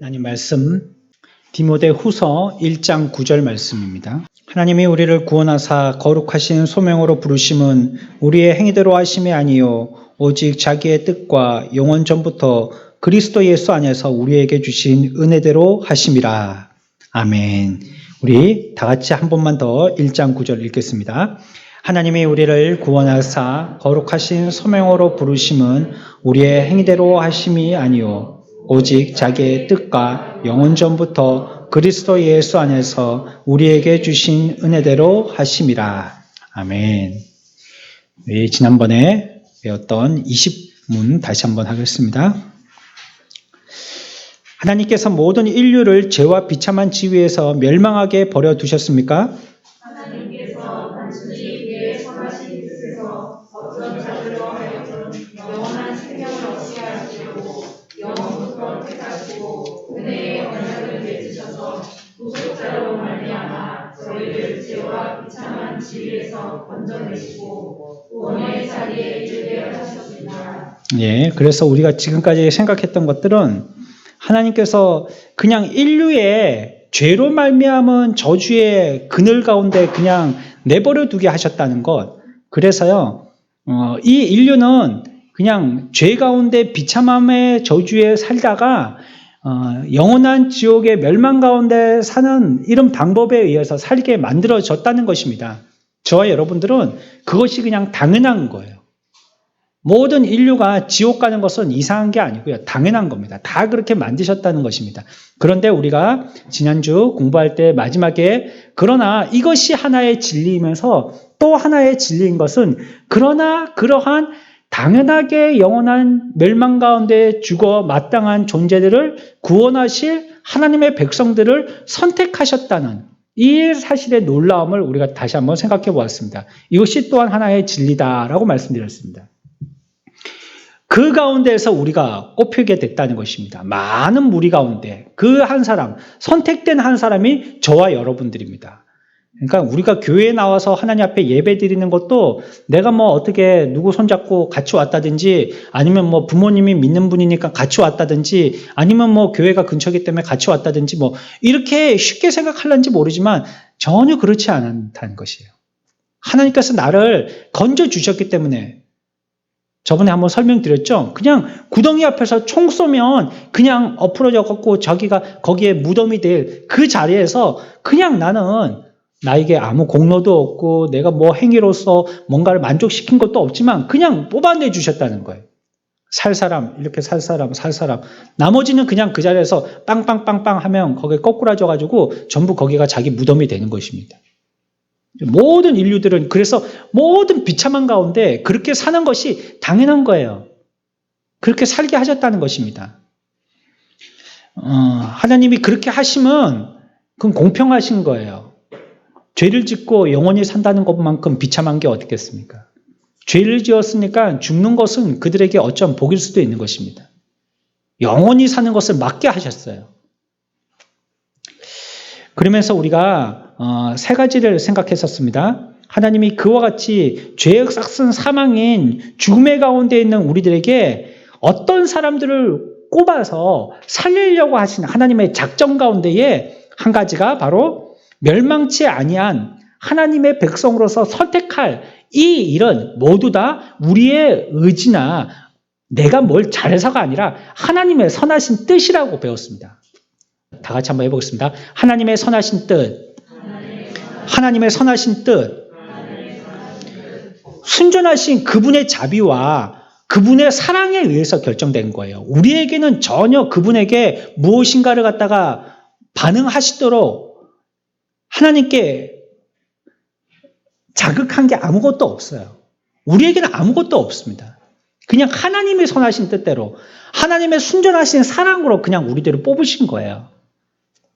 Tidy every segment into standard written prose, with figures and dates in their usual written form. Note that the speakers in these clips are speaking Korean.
하나님 말씀 디모데 후서 1장 9절 말씀입니다. 하나님이 우리를 구원하사 거룩하신 소명으로 부르심은 우리의 행위대로 하심이 아니요 오직 자기의 뜻과 영원 전부터 그리스도 예수 안에서 우리에게 주신 은혜대로 하심이라. 아멘. 우리 다 같이 한 번만 더 1장 9절 읽겠습니다. 하나님이 우리를 구원하사 거룩하신 소명으로 부르심은 우리의 행위대로 하심이 아니요 오직 자기의 뜻과 영원 전부터 그리스도 예수 안에서 우리에게 주신 은혜대로 하심이라. 아멘. 지난번에 배웠던 20문 다시 한번 하겠습니다. 하나님께서 모든 인류를 죄와 비참한 지위에서 멸망하게 버려두셨습니까? 하나님께서 단순히 그의 선하신 뜻에서 어떤 자들로 하여금 영원한 생명을 얻게 하시려고 영원부터 택하시고 은혜의 언약을 맺으셔서 구속자로 말미암아 저희를 죄와 비참한 지위에서 건져내시고 구원의 자리에 이르게 하셨습니다. 그래서 우리가 지금까지 생각했던 것들은 하나님께서 그냥 인류의 죄로 말미암은 저주의 그늘 가운데 그냥 내버려 두게 하셨다는 것. 그래서요, 이 인류는 그냥 죄 가운데 비참함의 저주에 살다가 영원한 지옥의 멸망 가운데 사는 이런 방법에 의해서 살게 만들어졌다는 것입니다. 저와 여러분들은 그것이 그냥 당연한 거예요. 모든 인류가 지옥 가는 것은 이상한 게 아니고요. 당연한 겁니다. 다 그렇게 만드셨다는 것입니다. 그런데 우리가 지난주 공부할 때 마지막에 그러나 이것이 하나의 진리이면서 또 하나의 진리인 것은 그러나 그러한 당연하게 영원한 멸망 가운데 죽어 마땅한 존재들을 구원하실 하나님의 백성들을 선택하셨다는 이 사실의 놀라움을 우리가 다시 한번 생각해 보았습니다. 이것이 또한 하나의 진리다라고 말씀드렸습니다. 그 가운데에서 우리가 꼽히게 됐다는 것입니다. 많은 무리 가운데 그 한 사람, 선택된 한 사람이 저와 여러분들입니다. 그러니까 우리가 교회에 나와서 하나님 앞에 예배 드리는 것도 내가 뭐 어떻게 누구 손잡고 같이 왔다든지 아니면 뭐 부모님이 믿는 분이니까 같이 왔다든지 아니면 뭐 교회가 근처이기 때문에 같이 왔다든지 뭐 이렇게 쉽게 생각할는지 모르지만 전혀 그렇지 않다는 것이에요. 하나님께서 나를 건져주셨기 때문에 저번에 한번 설명드렸죠? 그냥 구덩이 앞에서 총 쏘면 그냥 엎어져 갖고 자기가 거기에 무덤이 될 그 자리에서 그냥 나는 나에게 아무 공로도 없고 내가 뭐 행위로서 뭔가를 만족시킨 것도 없지만 그냥 뽑아내 주셨다는 거예요. 살 사람, 이렇게 살 사람, 살 사람. 나머지는 그냥 그 자리에서 빵빵빵빵 하면 거기에 거꾸라져 가지고 전부 거기가 자기 무덤이 되는 것입니다. 모든 인류들은 그래서 모든 비참한 가운데 그렇게 사는 것이 당연한 거예요. 그렇게 살게 하셨다는 것입니다. 하나님이 그렇게 하시면 그건 공평하신 거예요. 죄를 짓고 영원히 산다는 것만큼 비참한 게 어떻겠습니까? 죄를 지었으니까 죽는 것은 그들에게 어쩌면 복일 수도 있는 것입니다. 영원히 사는 것을 막게 하셨어요. 그러면서 우리가 세 가지를 생각했었습니다. 하나님이 그와 같이 죄의 싹슨 사망인 죽음의 가운데 있는 우리들에게 어떤 사람들을 꼽아서 살리려고 하신 하나님의 작전 가운데에 한 가지가 바로 멸망치 아니한 하나님의 백성으로서 선택할 이 일은 모두 다 우리의 의지나 내가 뭘 잘해서가 아니라 하나님의 선하신 뜻이라고 배웠습니다. 다 같이 한번 해보겠습니다. 하나님의 선하신 뜻. 하나님의 선하신 뜻. 순전하신 그분의 자비와 그분의 사랑에 의해서 결정된 거예요. 우리에게는 전혀 그분에게 무엇인가를 갖다가 반응하시도록 하나님께 자극한 게 아무것도 없어요. 우리에게는 아무것도 없습니다. 그냥 하나님의 선하신 뜻대로 하나님의 순전하신 사랑으로 그냥 우리들을 뽑으신 거예요.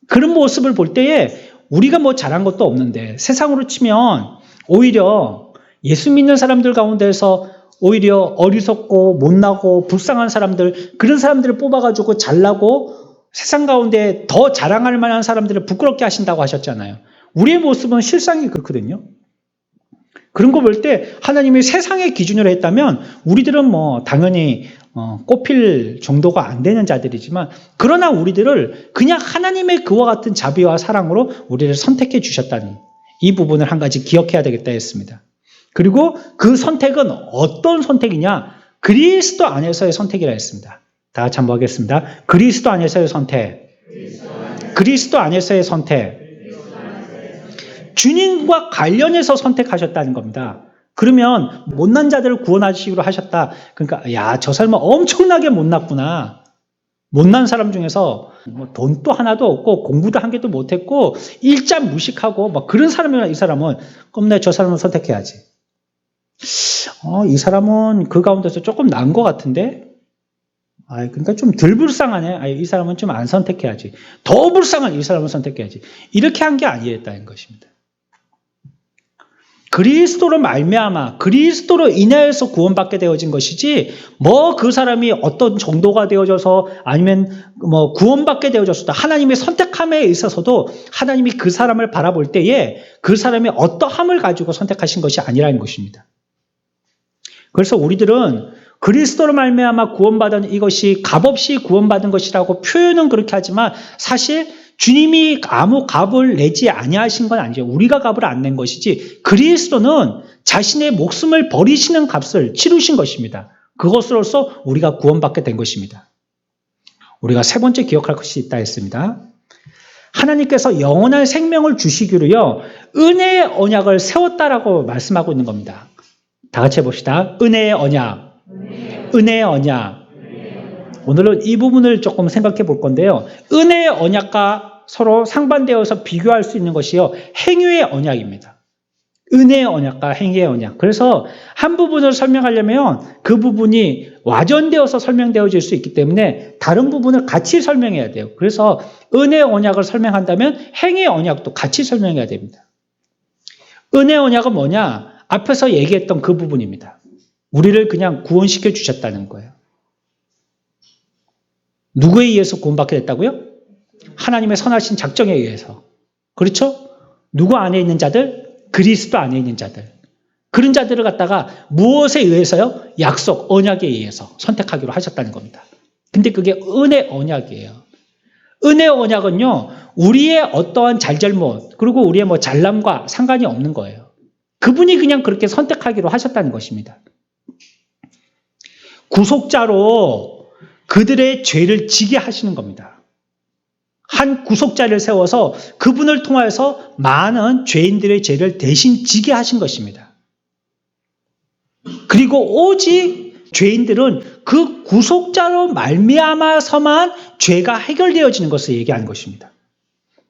그런 모습을 볼 때에 우리가 뭐 잘한 것도 없는데 세상으로 치면 오히려 예수 믿는 사람들 가운데서 오히려 어리석고 못나고 불쌍한 사람들 그런 사람들을 뽑아가지고 잘나고 세상 가운데 더 자랑할 만한 사람들을 부끄럽게 하신다고 하셨잖아요. 우리의 모습은 실상이 그렇거든요. 그런 거 볼 때 하나님이 세상의 기준으로 했다면 우리들은 뭐 당연히 꼽힐 정도가 안 되는 자들이지만 그러나 우리들을 그냥 하나님의 그와 같은 자비와 사랑으로 우리를 선택해 주셨다는 이 부분을 한 가지 기억해야 되겠다 했습니다. 그리고 그 선택은 어떤 선택이냐? 그리스도 안에서의 선택이라 했습니다. 다 같이 한번 하겠습니다. 그리스도 안에서의 선택. 그리스도 안에서의 선택. 주님과 관련해서 선택하셨다는 겁니다. 그러면 못난 자들을 구원하시기로 하셨다. 그러니까 야, 저 사람은 엄청나게 못났구나. 못난 사람 중에서 뭐 돈도 하나도 없고 공부도 한 개도 못했고 일자 무식하고 막 그런 사람이나 이 사람은 그럼 내가 저 사람을 선택해야지. 이 사람은 그 가운데서 조금 나은 것 같은데? 그러니까 좀 덜 불쌍하네. 이 사람은 좀 안 선택해야지. 더 불쌍한 이 사람을 선택해야지. 이렇게 한 게 아니었다는 것입니다. 그리스도로 말미암아 그리스도로 인하여서 구원받게 되어진 것이지 뭐 그 사람이 어떤 정도가 되어져서 아니면 뭐 구원받게 되어졌다. 하나님의 선택함에 있어서도 하나님이 그 사람을 바라볼 때에 그 사람이 어떠함을 가지고 선택하신 것이 아니라는 것입니다. 그래서 우리들은 그리스도로 말미암아 구원받은 이것이 값없이 구원받은 것이라고 표현은 그렇게 하지만 사실 주님이 아무 값을 내지 아니하신 건 아니죠. 우리가 값을 안 낸 것이지 그리스도는 자신의 목숨을 버리시는 값을 치르신 것입니다. 그것으로서 우리가 구원받게 된 것입니다. 우리가 세 번째 기억할 것이 있다 했습니다. 하나님께서 영원한 생명을 주시기로요 은혜의 언약을 세웠다라고 말씀하고 있는 겁니다. 다 같이 해봅시다. 은혜의 언약. 은혜의 언약. 오늘은 이 부분을 조금 생각해 볼 건데요. 은혜의 언약과 서로 상반되어서 비교할 수 있는 것이요. 행위의 언약입니다. 은혜의 언약과 행위의 언약. 그래서 한 부분을 설명하려면 그 부분이 와전되어서 설명되어질 수 있기 때문에 다른 부분을 같이 설명해야 돼요. 그래서 은혜의 언약을 설명한다면 행위의 언약도 같이 설명해야 됩니다. 은혜의 언약은 뭐냐? 앞에서 얘기했던 그 부분입니다. 우리를 그냥 구원시켜 주셨다는 거예요. 누구에 의해서 구원받게 됐다고요? 하나님의 선하신 작정에 의해서. 그렇죠? 누구 안에 있는 자들? 그리스도 안에 있는 자들. 그런 자들을 갖다가 무엇에 의해서요? 약속, 언약에 의해서 선택하기로 하셨다는 겁니다. 근데 그게 은혜 언약이에요. 은혜 언약은요, 우리의 어떠한 잘잘못, 그리고 우리의 뭐 잘남과 상관이 없는 거예요. 그분이 그냥 그렇게 선택하기로 하셨다는 것입니다. 구속자로 그들의 죄를 지게 하시는 겁니다. 한 구속자를 세워서 그분을 통하여서 많은 죄인들의 죄를 대신 지게 하신 것입니다. 그리고 오직 죄인들은 그 구속자로 말미암아서만 죄가 해결되어지는 것을 얘기하는 것입니다.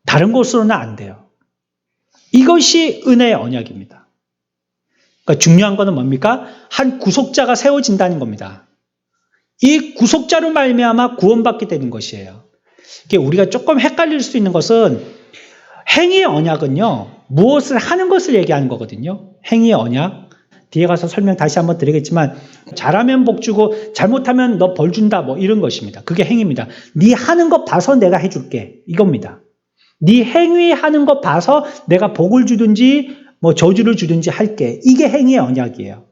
다른 곳으로는 안 돼요. 이것이 은혜의 언약입니다. 그러니까 중요한 것은 뭡니까? 한 구속자가 세워진다는 겁니다. 이 구속자로 말미암아 구원받게 되는 것이에요. 우리가 조금 헷갈릴 수 있는 것은 행위의 언약은요. 무엇을 하는 것을 얘기하는 거거든요. 행위의 언약. 뒤에 가서 설명 다시 한번 드리겠지만 잘하면 복 주고 잘못하면 너 벌 준다 뭐 이런 것입니다. 그게 행위입니다. 네 하는 거 봐서 내가 해줄게. 이겁니다. 네 행위하는 거 봐서 내가 복을 주든지 뭐 저주를 주든지 할게. 이게 행위의 언약이에요.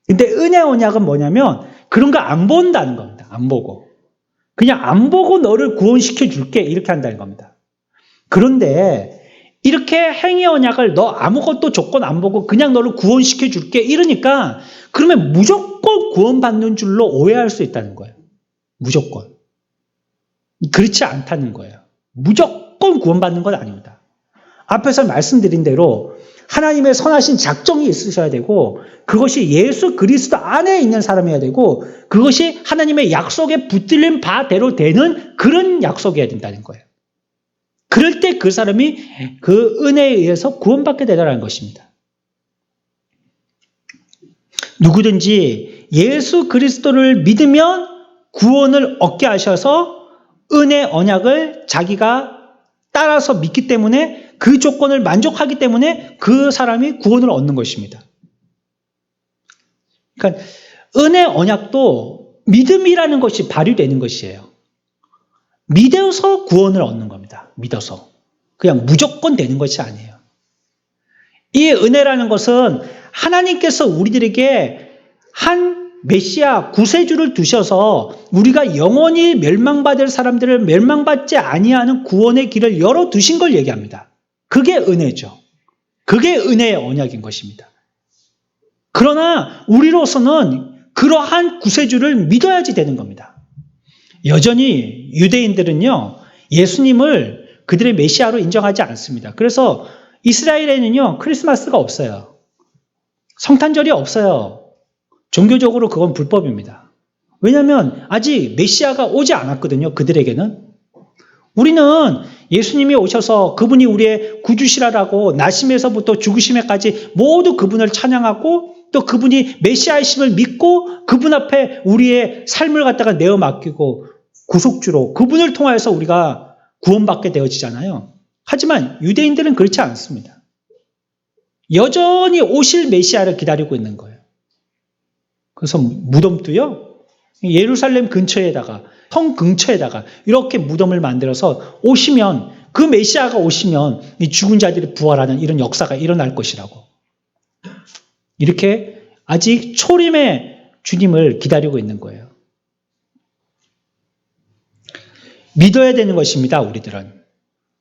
근데 은혜의 언약은 뭐냐면 그런 거 안 본다는 겁니다. 안 보고. 그냥 안 보고 너를 구원시켜 줄게. 이렇게 한다는 겁니다. 그런데 이렇게 행위 언약을 너 아무것도 조건 안 보고 그냥 너를 구원시켜 줄게. 이러니까 그러면 무조건 구원받는 줄로 오해할 수 있다는 거예요. 무조건. 그렇지 않다는 거예요. 무조건 구원받는 건 아닙니다. 앞에서 말씀드린 대로 하나님의 선하신 작정이 있으셔야 되고 그것이 예수 그리스도 안에 있는 사람이어야 되고 그것이 하나님의 약속에 붙들린 바대로 되는 그런 약속이어야 된다는 거예요. 그럴 때 그 사람이 그 은혜에 의해서 구원받게 되더라는 것입니다. 누구든지 예수 그리스도를 믿으면 구원을 얻게 하셔서 은혜 언약을 자기가 따라서 믿기 때문에 그 조건을 만족하기 때문에 그 사람이 구원을 얻는 것입니다. 그러니까 은혜 언약도 믿음이라는 것이 발휘되는 것이에요. 믿어서 구원을 얻는 겁니다. 믿어서. 그냥 무조건 되는 것이 아니에요. 이 은혜라는 것은 하나님께서 우리들에게 한 메시아 구세주를 두셔서 우리가 영원히 멸망받을 사람들을 멸망받지 아니하는 구원의 길을 열어두신 걸 얘기합니다. 그게 은혜죠. 그게 은혜의 언약인 것입니다. 그러나 우리로서는 그러한 구세주를 믿어야지 되는 겁니다. 여전히 유대인들은요, 예수님을 그들의 메시아로 인정하지 않습니다. 그래서 이스라엘에는요, 크리스마스가 없어요. 성탄절이 없어요. 종교적으로 그건 불법입니다. 왜냐하면 아직 메시아가 오지 않았거든요, 그들에게는. 우리는 예수님이 오셔서 그분이 우리의 구주시라라고 나심에서부터 죽으심에까지 모두 그분을 찬양하고 또 그분이 메시아이심을 믿고 그분 앞에 우리의 삶을 갖다가 내어 맡기고 구속주로 그분을 통하여서 우리가 구원받게 되어지잖아요. 하지만 유대인들은 그렇지 않습니다. 여전히 오실 메시아를 기다리고 있는 거예요. 그래서 무덤도요, 예루살렘 근처에다가 성 근처에다가 이렇게 무덤을 만들어서 오시면 그 메시아가 오시면 이 죽은 자들이 부활하는 이런 역사가 일어날 것이라고. 이렇게 아직 초림의 주님을 기다리고 있는 거예요. 믿어야 되는 것입니다, 우리들은.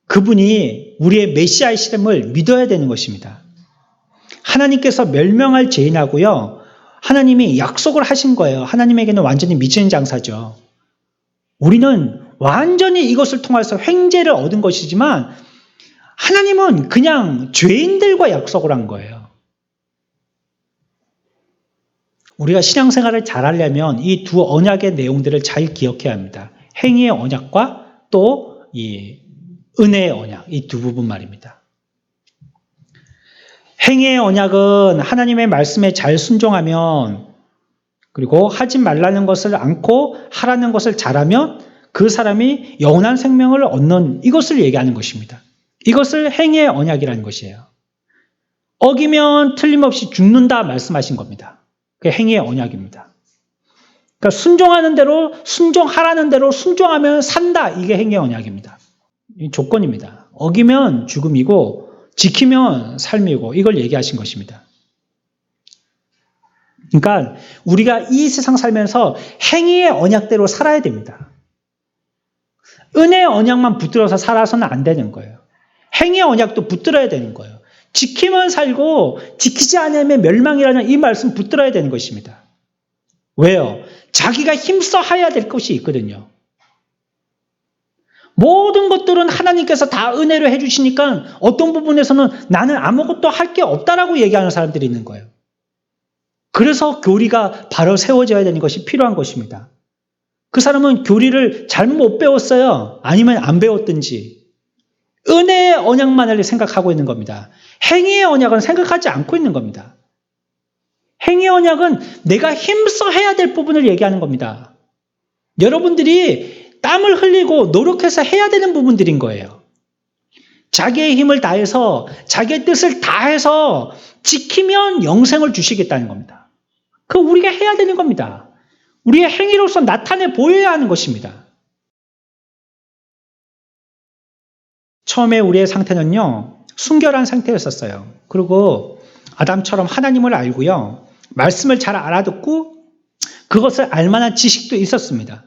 그분이 우리의 메시아이심을 믿어야 되는 것입니다. 하나님께서 멸망할 죄인하고요, 하나님이 약속을 하신 거예요. 하나님에게는 완전히 미치는 장사죠. 우리는 완전히 이것을 통해서 횡재를 얻은 것이지만 하나님은 그냥 죄인들과 약속을 한 거예요. 우리가 신앙생활을 잘하려면 이 두 언약의 내용들을 잘 기억해야 합니다. 행위의 언약과 또 이 은혜의 언약, 이 두 부분 말입니다. 행위의 언약은 하나님의 말씀에 잘 순종하면, 그리고 하지 말라는 것을 않고 하라는 것을 잘하면 그 사람이 영원한 생명을 얻는, 이것을 얘기하는 것입니다. 이것을 행위의 언약이라는 것이에요. 어기면 틀림없이 죽는다 말씀하신 겁니다. 그게 행위의 언약입니다. 그러니까 순종하는 대로, 순종하라는 대로 순종하면 산다, 이게 행위의 언약입니다. 이 조건입니다. 어기면 죽음이고 지키면 삶이고, 이걸 얘기하신 것입니다. 그러니까 우리가 이 세상 살면서 행위의 언약대로 살아야 됩니다. 은혜의 언약만 붙들어서 살아서는 안 되는 거예요. 행위의 언약도 붙들어야 되는 거예요. 지키면 살고 지키지 않으면 멸망이라는 이 말씀 붙들어야 되는 것입니다. 왜요? 자기가 힘써 해야 될 것이 있거든요. 모든 것들은 하나님께서 다 은혜로 해주시니까 어떤 부분에서는 나는 아무것도 할 게 없다라고 얘기하는 사람들이 있는 거예요. 그래서 교리가 바로 세워져야 되는 것이 필요한 것입니다. 그 사람은 교리를 잘못 못 배웠어요. 아니면 안 배웠든지. 은혜의 언약만을 생각하고 있는 겁니다. 행위의 언약은 생각하지 않고 있는 겁니다. 행위의 언약은 내가 힘써 해야 될 부분을 얘기하는 겁니다. 여러분들이 땀을 흘리고 노력해서 해야 되는 부분들인 거예요. 자기의 힘을 다해서 자기의 뜻을 다해서 지키면 영생을 주시겠다는 겁니다. 그거 우리가 해야 되는 겁니다. 우리의 행위로서 나타내 보여야 하는 것입니다. 처음에 우리의 상태는요, 순결한 상태였었어요. 그리고 아담처럼 하나님을 알고요, 말씀을 잘 알아듣고 그것을 알만한 지식도 있었습니다.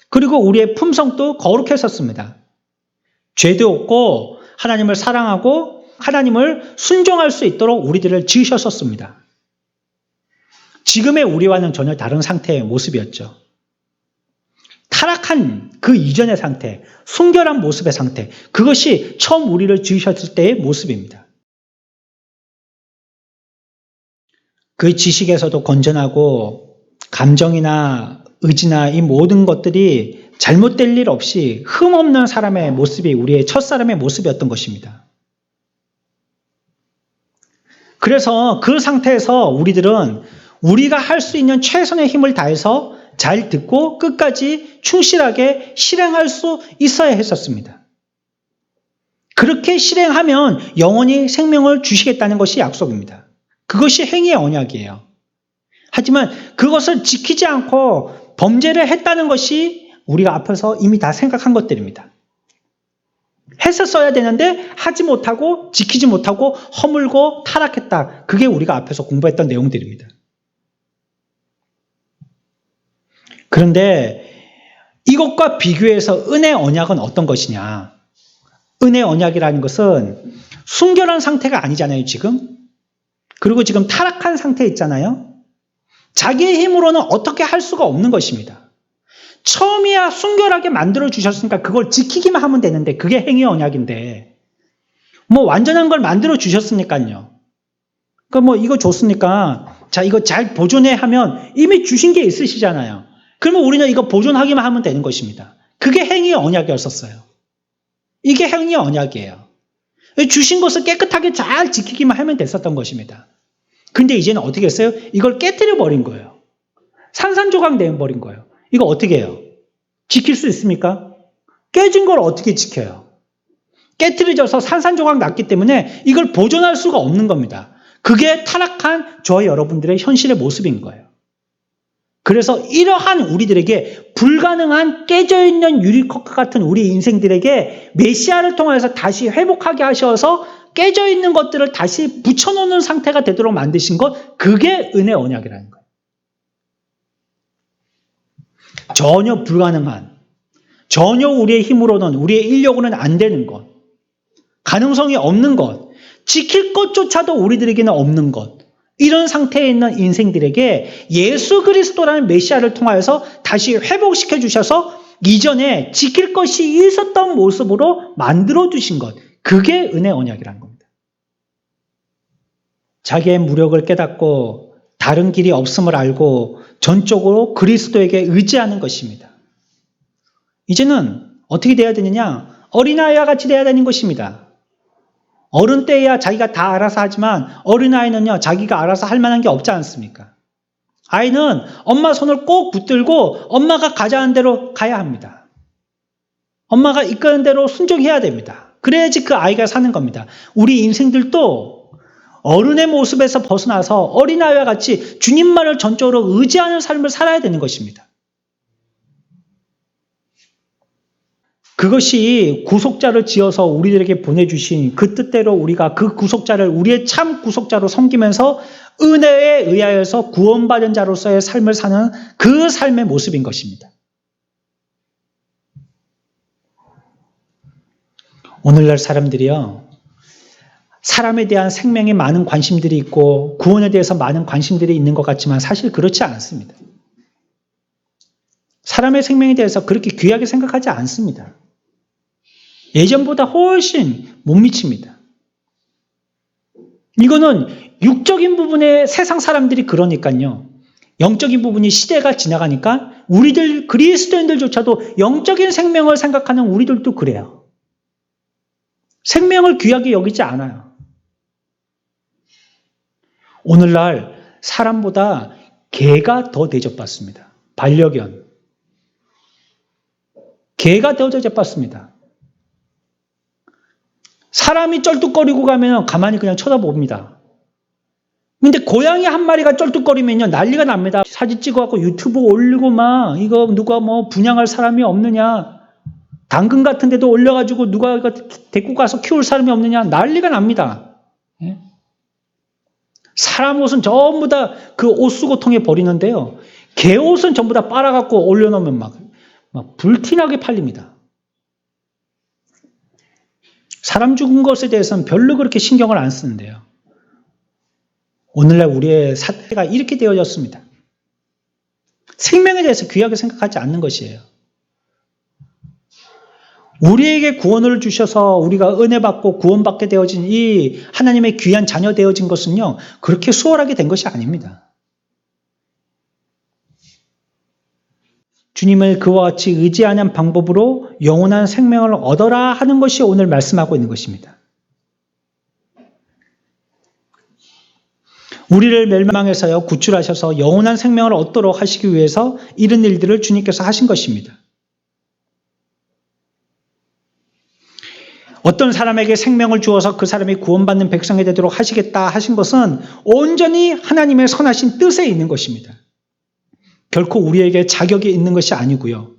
그리고 우리의 품성도 거룩했었습니다. 죄도 없고 하나님을 사랑하고 하나님을 순종할 수 있도록 우리들을 지으셨었습니다. 지금의 우리와는 전혀 다른 상태의 모습이었죠. 타락한 그 이전의 상태, 순결한 모습의 상태, 그것이 처음 우리를 지으셨을 때의 모습입니다. 그 지식에서도 건전하고 감정이나 의지나 이 모든 것들이 잘못될 일 없이 흠없는 사람의 모습이 우리의 첫사람의 모습이었던 것입니다. 그래서 그 상태에서 우리들은 우리가 할 수 있는 최선의 힘을 다해서 잘 듣고 끝까지 충실하게 실행할 수 있어야 했었습니다. 그렇게 실행하면 영원히 생명을 주시겠다는 것이 약속입니다. 그것이 행위의 언약이에요. 하지만 그것을 지키지 않고 범죄를 했다는 것이 우리가 앞에서 이미 다 생각한 것들입니다. 했었어야 되는데 하지 못하고 지키지 못하고 허물고 타락했다. 그게 우리가 앞에서 공부했던 내용들입니다. 그런데 이것과 비교해서 은혜 언약은 어떤 것이냐? 은혜 언약이라는 것은 순결한 상태가 아니잖아요, 지금. 그리고 지금 타락한 상태에 있잖아요. 자기의 힘으로는 어떻게 할 수가 없는 것입니다. 처음이야 순결하게 만들어 주셨으니까 그걸 지키기만 하면 되는데 그게 행위 언약인데 뭐 완전한 걸 만들어 주셨으니까요. 그러니까 뭐 이거 줬으니까 자 이거 잘 보존해 하면 이미 주신 게 있으시잖아요. 그러면 우리는 이거 보존하기만 하면 되는 것입니다. 그게 행위 언약이었었어요. 이게 행위 언약이에요. 주신 것을 깨끗하게 잘 지키기만 하면 됐었던 것입니다. 근데 이제는 어떻게 했어요? 이걸 깨뜨려 버린 거예요. 산산조각 내버린 거예요. 이거 어떻게 해요? 지킬 수 있습니까? 깨진 걸 어떻게 지켜요? 깨트려져서 산산조각 났기 때문에 이걸 보존할 수가 없는 겁니다. 그게 타락한 저와 여러분들의 현실의 모습인 거예요. 그래서 이러한 우리들에게 불가능한 깨져있는 유리컵과 같은 우리 인생들에게 메시아를 통해서 다시 회복하게 하셔서 깨져있는 것들을 다시 붙여놓는 상태가 되도록 만드신 것, 그게 은혜 언약이라는 거예요. 전혀 불가능한, 전혀 우리의 힘으로는, 우리의 인력으로는 안 되는 것, 가능성이 없는 것, 지킬 것조차도 우리들에게는 없는 것, 이런 상태에 있는 인생들에게 예수 그리스도라는 메시아를 통하여서 다시 회복시켜 주셔서 이전에 지킬 것이 있었던 모습으로 만들어 주신 것, 그게 은혜 언약이라는 겁니다. 자기의 무력을 깨닫고 다른 길이 없음을 알고 전적으로 그리스도에게 의지하는 것입니다. 이제는 어떻게 돼야 되느냐? 어린아이와 같이 돼야 되는 것입니다. 어른 때야 자기가 다 알아서 하지만 어린아이는요, 자기가 알아서 할 만한 게 없지 않습니까? 아이는 엄마 손을 꼭 붙들고 엄마가 가자는 대로 가야 합니다. 엄마가 이끄는 대로 순종해야 됩니다. 그래야지 그 아이가 사는 겁니다. 우리 인생들도 어른의 모습에서 벗어나서 어린아이와 같이 주님만을 전적으로 의지하는 삶을 살아야 되는 것입니다. 그것이 구속자를 지어서 우리들에게 보내주신 그 뜻대로 우리가 그 구속자를 우리의 참 구속자로 섬기면서 은혜에 의하여서 구원받은 자로서의 삶을 사는 그 삶의 모습인 것입니다. 오늘날 사람들이요, 사람에 대한 생명에 많은 관심들이 있고 구원에 대해서 많은 관심들이 있는 것 같지만 사실 그렇지 않습니다. 사람의 생명에 대해서 그렇게 귀하게 생각하지 않습니다. 예전보다 훨씬 못 미칩니다. 이거는 육적인 부분에 세상 사람들이 그러니까요. 영적인 부분이 시대가 지나가니까 우리들 그리스도인들조차도 영적인 생명을 생각하는 우리들도 그래요. 생명을 귀하게 여기지 않아요. 오늘날 사람보다 개가 더 대접받습니다. 반려견. 개가 더 대접받습니다. 사람이 쩔뚝거리고 가면 가만히 그냥 쳐다봅니다. 근데 고양이 한 마리가 쩔뚝거리면요, 난리가 납니다. 사진 찍어갖고 유튜브 올리고 막, 이거 누가 뭐 분양할 사람이 없느냐, 당근 같은 데도 올려가지고 누가 이거 데리고 가서 키울 사람이 없느냐, 난리가 납니다. 예? 사람 옷은 전부 다 그 옷수거통에 버리는데요, 개 옷은 전부 다 빨아갖고 올려놓으면 막 불티나게 팔립니다. 사람 죽은 것에 대해서는 별로 그렇게 신경을 안 쓰는데요. 오늘날 우리의 사태가 이렇게 되어졌습니다. 생명에 대해서 귀하게 생각하지 않는 것이에요. 우리에게 구원을 주셔서 우리가 은혜 받고 구원받게 되어진 이 하나님의 귀한 자녀 되어진 것은요, 그렇게 수월하게 된 것이 아닙니다. 주님을 그와 같이 의지하는 방법으로 영원한 생명을 얻어라 하는 것이 오늘 말씀하고 있는 것입니다. 우리를 멸망해서요, 구출하셔서 영원한 생명을 얻도록 하시기 위해서 이런 일들을 주님께서 하신 것입니다. 어떤 사람에게 생명을 주어서 그 사람이 구원받는 백성이 되도록 하시겠다 하신 것은 온전히 하나님의 선하신 뜻에 있는 것입니다. 결코 우리에게 자격이 있는 것이 아니고요.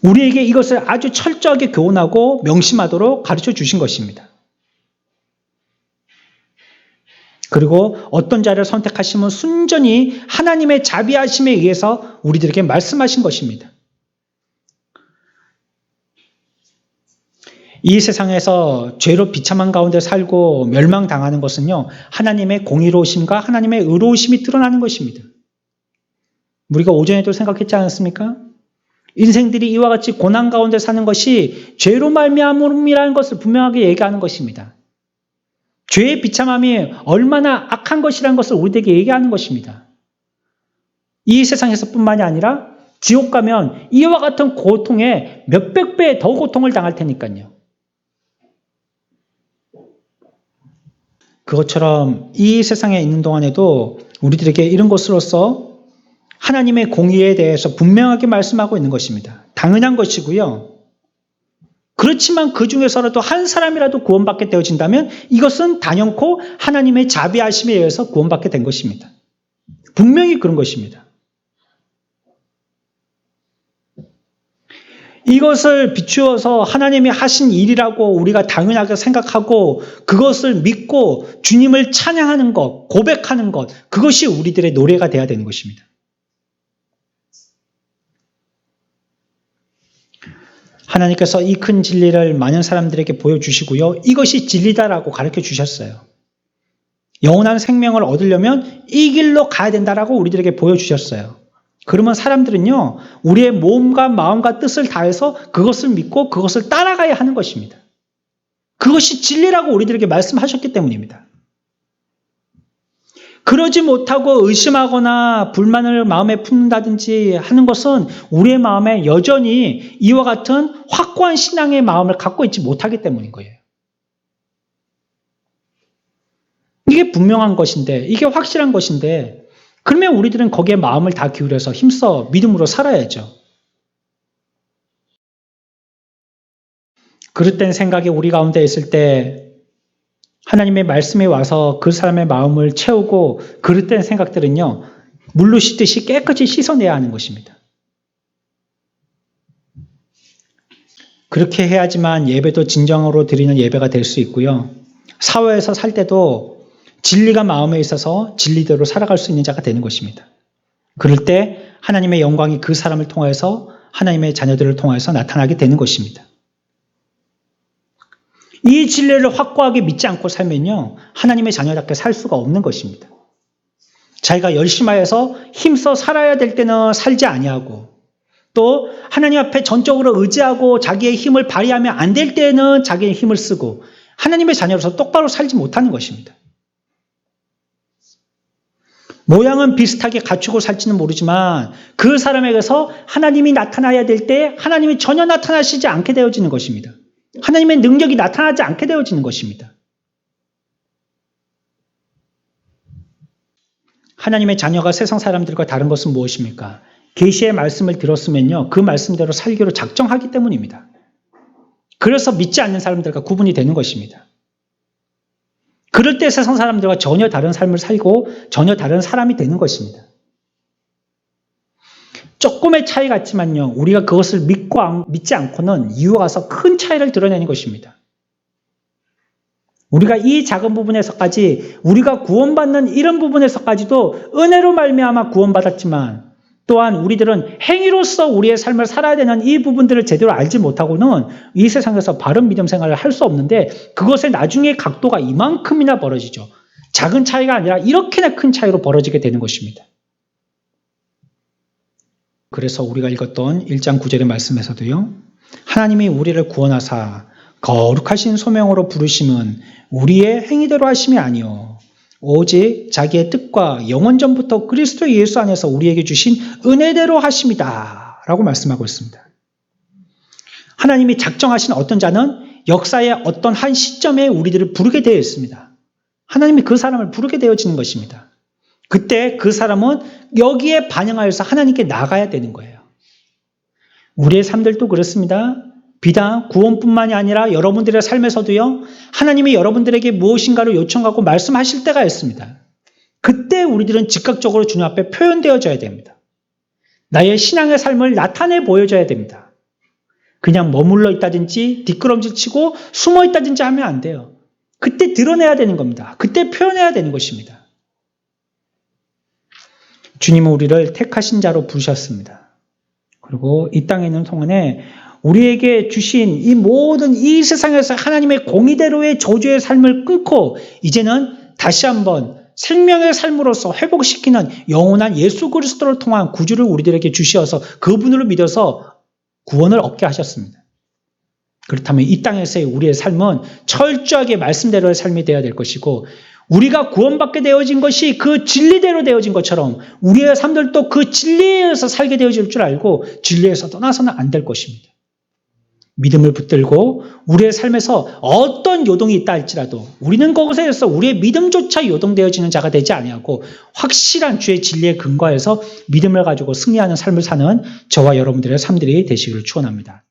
우리에게 이것을 아주 철저하게 교훈하고 명심하도록 가르쳐 주신 것입니다. 그리고 어떤 자를 선택하시면 순전히 하나님의 자비하심에 의해서 우리들에게 말씀하신 것입니다. 이 세상에서 죄로 비참한 가운데 살고 멸망당하는 것은요, 하나님의 공의로우심과 하나님의 의로우심이 드러나는 것입니다. 우리가 오전에도 생각했지 않았습니까? 인생들이 이와 같이 고난 가운데 사는 것이 죄로 말미암음이라는 것을 분명하게 얘기하는 것입니다. 죄의 비참함이 얼마나 악한 것이라는 것을 우리에게 얘기하는 것입니다. 이 세상에서 뿐만이 아니라 지옥 가면 이와 같은 고통에 몇백 배 더 고통을 당할 테니까요. 그것처럼 이 세상에 있는 동안에도 우리들에게 이런 것으로서 하나님의 공의에 대해서 분명하게 말씀하고 있는 것입니다. 당연한 것이고요. 그렇지만 그 중에서라도 한 사람이라도 구원받게 되어진다면 이것은 단연코 하나님의 자비하심에 의해서 구원받게 된 것입니다. 분명히 그런 것입니다. 이것을 비추어서 하나님이 하신 일이라고 우리가 당연하게 생각하고 그것을 믿고 주님을 찬양하는 것, 고백하는 것, 그것이 우리들의 노래가 되어야 되는 것입니다. 하나님께서 이 큰 진리를 많은 사람들에게 보여주시고요. 이것이 진리다라고 가르쳐 주셨어요. 영원한 생명을 얻으려면 이 길로 가야 된다라고 우리들에게 보여주셨어요. 그러면 사람들은요, 우리의 몸과 마음과 뜻을 다해서 그것을 믿고 그것을 따라가야 하는 것입니다. 그것이 진리라고 우리들에게 말씀하셨기 때문입니다. 그러지 못하고 의심하거나 불만을 마음에 품는다든지 하는 것은 우리의 마음에 여전히 이와 같은 확고한 신앙의 마음을 갖고 있지 못하기 때문인 거예요. 이게 분명한 것인데, 이게 확실한 것인데, 그러면 우리들은 거기에 마음을 다 기울여서 힘써 믿음으로 살아야죠. 그릇된 생각이 우리 가운데 있을 때 하나님의 말씀에 와서 그 사람의 마음을 채우고 그릇된 생각들은요, 물로 씻듯이 깨끗이 씻어내야 하는 것입니다. 그렇게 해야지만 예배도 진정으로 드리는 예배가 될 수 있고요. 사회에서 살 때도 진리가 마음에 있어서 진리대로 살아갈 수 있는 자가 되는 것입니다. 그럴 때 하나님의 영광이 그 사람을 통해서 하나님의 자녀들을 통해서 나타나게 되는 것입니다. 이 진리를 확고하게 믿지 않고 살면요, 하나님의 자녀답게 살 수가 없는 것입니다. 자기가 열심하여서 힘써 살아야 될 때는 살지 아니하고, 또 하나님 앞에 전적으로 의지하고 자기의 힘을 발휘하면 안 될 때는 자기의 힘을 쓰고 하나님의 자녀로서 똑바로 살지 못하는 것입니다. 모양은 비슷하게 갖추고 살지는 모르지만 그 사람에게서 하나님이 나타나야 될 때 하나님이 전혀 나타나시지 않게 되어지는 것입니다. 하나님의 능력이 나타나지 않게 되어지는 것입니다. 하나님의 자녀가 세상 사람들과 다른 것은 무엇입니까? 계시의 말씀을 들었으면요, 그 말씀대로 살기로 작정하기 때문입니다. 그래서 믿지 않는 사람들과 구분이 되는 것입니다. 그럴 때 세상 사람들과 전혀 다른 삶을 살고 전혀 다른 사람이 되는 것입니다. 조금의 차이 같지만요, 우리가 그것을 믿지 않고는 이유가 가서 큰 차이를 드러내는 것입니다. 우리가 이 작은 부분에서까지, 우리가 구원받는 이런 부분에서까지도 은혜로 말미암아 구원받았지만, 또한 우리들은 행위로서 우리의 삶을 살아야 되는 이 부분들을 제대로 알지 못하고는 이 세상에서 바른 믿음 생활을 할 수 없는데, 그것의 나중에 각도가 이만큼이나 벌어지죠. 작은 차이가 아니라 이렇게나 큰 차이로 벌어지게 되는 것입니다. 그래서 우리가 읽었던 1장 9절의 말씀에서도요, 하나님이 우리를 구원하사 거룩하신 소명으로 부르심은 우리의 행위대로 하심이 아니요 오직 자기의 뜻과 영원전부터 그리스도 예수 안에서 우리에게 주신 은혜대로 하심이다 라고 말씀하고 있습니다. 하나님이 작정하신 어떤 자는 역사의 어떤 한 시점에 우리들을 부르게 되어 있습니다. 하나님이 그 사람을 부르게 되어지는 것입니다. 그때 그 사람은 여기에 반영하여서 하나님께 나가야 되는 거예요. 우리의 삶들도 그렇습니다. 비단 구원뿐만이 아니라 여러분들의 삶에서도요, 하나님이 여러분들에게 무엇인가를 요청하고 말씀하실 때가 있습니다. 그때 우리들은 즉각적으로 주님 앞에 표현되어져야 됩니다. 나의 신앙의 삶을 나타내 보여줘야 됩니다. 그냥 머물러 있다든지 뒷걸음질 치고 숨어 있다든지 하면 안 돼요. 그때 드러내야 되는 겁니다. 그때 표현해야 되는 것입니다. 주님은 우리를 택하신 자로 부르셨습니다. 그리고 이 땅에 있는 동안에 우리에게 주신 이 모든 이 세상에서 하나님의 공의대로의 저주의 삶을 끊고 이제는 다시 한번 생명의 삶으로서 회복시키는 영원한 예수 그리스도를 통한 구주를 우리들에게 주시어서 그분을 믿어서 구원을 얻게 하셨습니다. 그렇다면 이 땅에서의 우리의 삶은 철저하게 말씀대로의 삶이 되어야 될 것이고 우리가 구원받게 되어진 것이 그 진리대로 되어진 것처럼 우리의 삶들도 그 진리에서 살게 되어질 줄 알고 진리에서 떠나서는 안 될 것입니다. 믿음을 붙들고 우리의 삶에서 어떤 요동이 있다 할지라도 우리는 거기서 우리의 믿음조차 요동되어지는 자가 되지 아니하고 확실한 주의 진리에 근거해서 믿음을 가지고 승리하는 삶을 사는 저와 여러분들의 삶들이 되시기를 축원합니다.